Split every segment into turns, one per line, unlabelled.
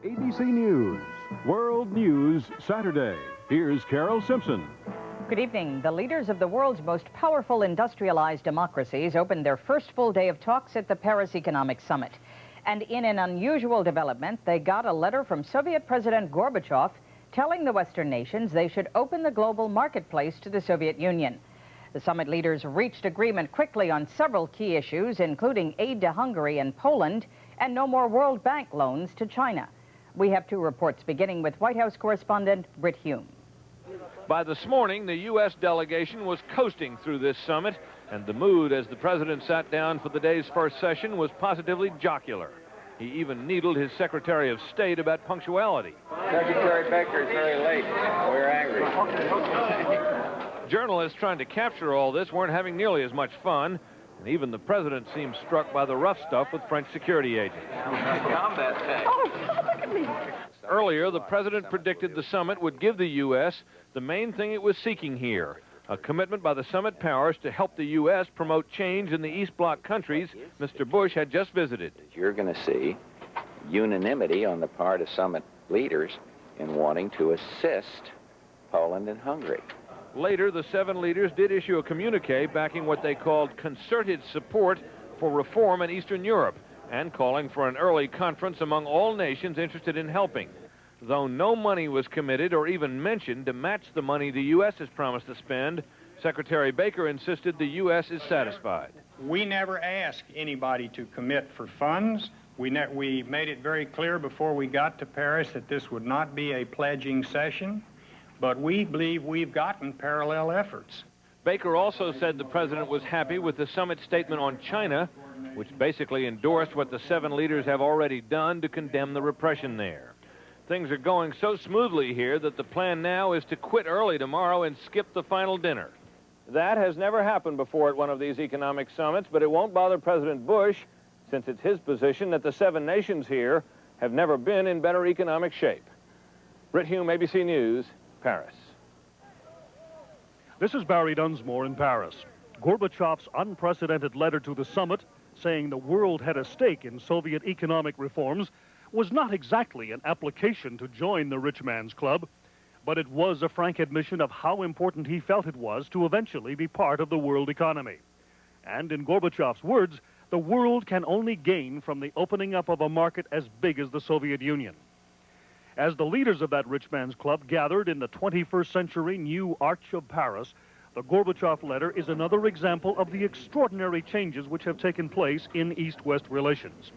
ABC News, World News Saturday. Here's Carol Simpson.
Good evening. The leaders of the world's most powerful industrialized democracies opened their first full day of talks at the Paris Economic Summit. And in an unusual development, they got a letter from Soviet President Gorbachev telling the Western nations they should open the global marketplace to the Soviet Union. The summit leaders reached agreement quickly on several key issues, including aid to Hungary and Poland and no more World Bank loans to China. We have two reports, beginning with White House correspondent Britt Hume.
By this morning, the U.S. delegation was coasting through this summit, and the mood as the president sat down for the day's first session was positively jocular. He even needled his Secretary of State about punctuality.
Secretary Baker is very late. We're angry.
Journalists trying to capture all this weren't having nearly as much fun, and even the president seemed struck by the rough stuff with French security agents.
Combat tank.
Oh, look at me.
Earlier, the president predicted the summit would give the U.S. the main thing it was seeking here, a commitment by the summit powers to help the U.S. promote change in the East Bloc countries Mr. Bush had just visited.
You're going to see unanimity on the part of summit leaders in wanting to assist Poland and Hungary.
Later, the 7 leaders did issue a communique backing what they called concerted support for reform in Eastern Europe and calling for an early conference among all nations interested in helping. Though no money was committed or even mentioned to match the money the U.S. has promised to spend, Secretary Baker insisted the U.S. is satisfied.
We never asked anybody to commit for funds. We made it very clear before we got to Paris that this would not be a pledging session, but we believe we've gotten parallel efforts.
Baker also said the president was happy with the summit statement on China, which basically endorsed what the 7 leaders have already done to condemn the repression there. Things are going so smoothly here that the plan now is to quit early tomorrow and skip the final dinner. That has never happened before at one of these economic summits, but it won't bother President Bush, since it's his position that the 7 nations here have never been in better economic shape. Britt Hume, ABC News, Paris.
This is Barry Dunsmore in Paris. Gorbachev's unprecedented letter to the summit, saying the world had a stake in Soviet economic reforms, was not exactly an application to join the rich man's club, but it was a frank admission of how important he felt it was to eventually be part of the world economy. And in Gorbachev's words, the world can only gain from the opening up of a market as big as the Soviet Union. As the leaders of that rich man's club gathered in the 21st century new Arch of Paris, the Gorbachev letter is another example of the extraordinary changes which have taken place in East-West relations.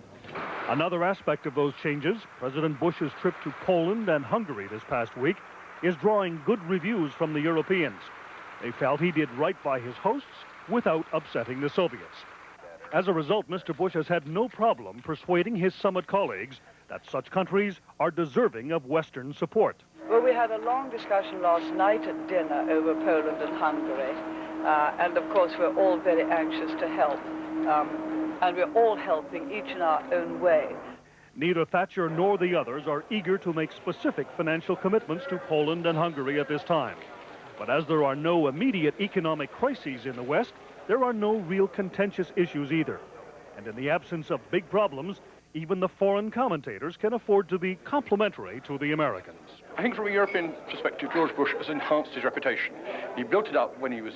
Another aspect of those changes, President Bush's trip to Poland and Hungary this past week, is drawing good reviews from the Europeans. They felt he did right by his hosts without upsetting the Soviets. As a result, Mr. Bush has had no problem persuading his summit colleagues that such countries are deserving of Western support.
Well, we had a long discussion last night at dinner over Poland and Hungary. And of course, we're all very anxious to help. And we're all helping each in our own way.
Neither Thatcher nor the others are eager to make specific financial commitments to Poland and Hungary at this time. But as there are no immediate economic crises in the West, there are no real contentious issues either. And in the absence of big problems, even the foreign commentators can afford to be complimentary to the Americans.
I think from a European perspective, George Bush has enhanced his reputation. He built it up when he was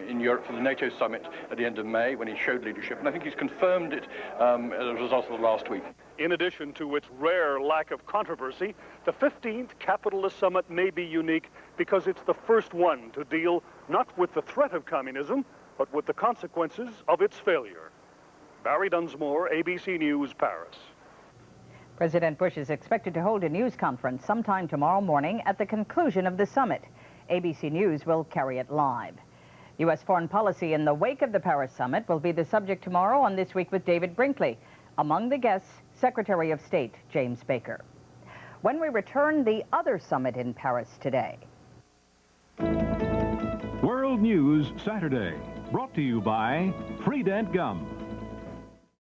in Europe for the NATO summit at the end of May, when he showed leadership, and I think he's confirmed it as a result of the last week.
In addition to its rare lack of controversy, the 15th Capitalist Summit may be unique because it's the first one to deal not with the threat of communism, but with the consequences of its failure. Barry Dunsmore, ABC News, Paris.
President Bush is expected to hold a news conference sometime tomorrow morning at the conclusion of the summit. ABC News will carry it live. U.S. foreign policy in the wake of the Paris summit will be the subject tomorrow on This Week with David Brinkley. Among the guests, Secretary of State James Baker. When we return, the other summit in Paris today.
World News Saturday, brought to you by Freedent Gum.